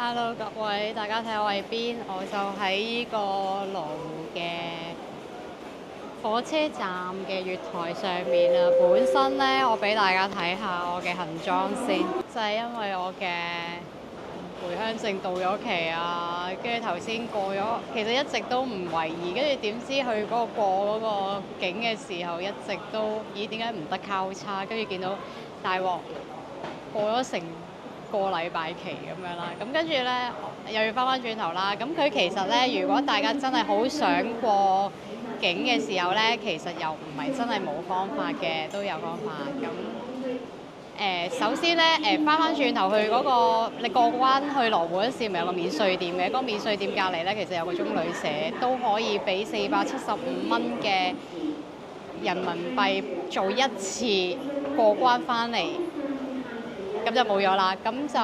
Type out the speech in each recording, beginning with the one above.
Hello，各位，大家睇我喺邊？我就喺呢個羅湖嘅火車站嘅月台上面啊。本身呢，我俾大家睇下我嘅行裝先，就係因為我嘅回鄉證到咗期啊，跟住頭先過咗，其實一直都唔懷疑，跟住點知去嗰個過嗰個境嘅時候，一直都咦點解唔得交叉？跟住見到大鑊過咗成個禮拜期咁樣啦，咁跟住呢，又要翻轉頭啦。咁佢其實呢，如果大家真係好想過境嘅時候呢，其實又唔係真係冇方法嘅，都有方法。咁首先呢，翻轉頭去嗰個你過關去羅湖嗰時，咪有個免稅店嘅。嗰個免稅店隔離呢，其實有個中旅社，都可以俾475蚊嘅人民幣做一次過關翻嚟。咁就冇咗啦。咁就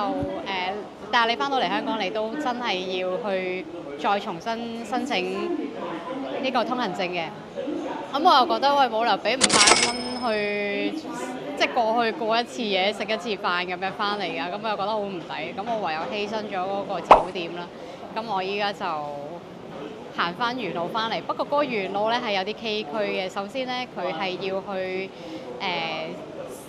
但係你翻到嚟香港，你都真係要去再重新申請呢個通行證嘅。咁我又覺得喂，冇理由俾500蚊去即係過去過一次嘢，食一次飯咁樣翻嚟㗎。咁我又覺得好唔抵。咁我唯有犧牲咗嗰個酒店啦。咁我依家就行翻原路翻嚟。不過嗰個原路咧係有啲崎嶇嘅。首先咧，佢係要去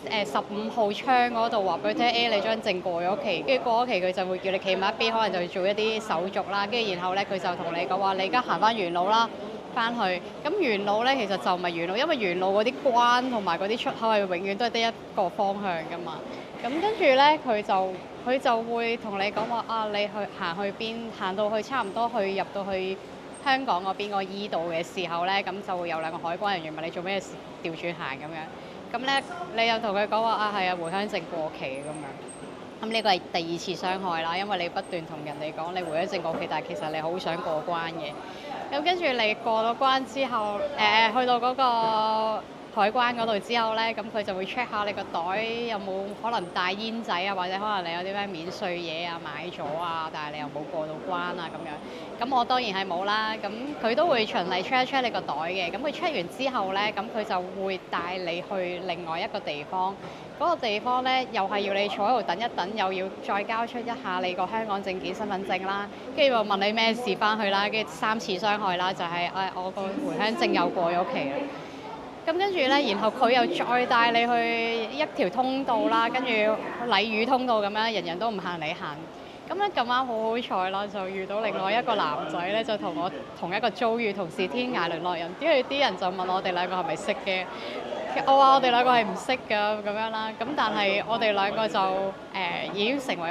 15號窗嗰度話俾佢聽，你張證過咗期，跟住過咗期佢就會叫你企埋一邊，可能就要做一啲手續啦。跟住然後咧，佢就同你講話，你而家行翻原路啦，翻去。咁原路咧其實就唔係原路，因為原路嗰啲關同埋嗰啲出口係永遠都係得一個方向㗎嘛。咁跟住咧，佢就會同你講話啊，你去行去邊，行到去差唔多去入到去香港嗰邊個依度嘅時候咧，咁就會有2個海關人員問你做咩調轉行咁樣。咁咧，你又同佢講話啊，係啊，回鄉證過期咁樣。咁呢個係第2次傷害啦，因為你不斷同人哋講你回鄉證過期，但係其實你好想過關嘅。咁跟住你過咗關之後，去到嗰個海關嗰度之後咧，咁佢就會 check 下你個袋有冇可能帶煙仔啊，或者可能你有啲咩免稅嘢啊買咗啊，但係你又冇過到關啊咁樣。咁我當然係冇啦。咁佢都會循例 check 一 check 你個袋嘅。咁佢 check 完之後咧，咁佢就會帶你去另外一個地方。嗰個地方咧，又係要你坐喺度等一等，又要再交出一下你個香港證件、身份證啦，跟住又問你咩事翻去啦，跟住3次傷害啦，就係我個回鄉證又過咗期啦。咁跟住咧，然後佢又再帶你去一條通道啦，跟住禮宇通道咁樣，人人都唔行你行。咁咧咁啱好好彩啦，就遇到另外一個男仔咧，就同我同一個遭遇，同是天涯淪落人。跟住啲人就問我哋兩個係咪識嘅？我話我哋兩個係唔識㗎咁樣啦。咁但係我哋兩個就已經成為咗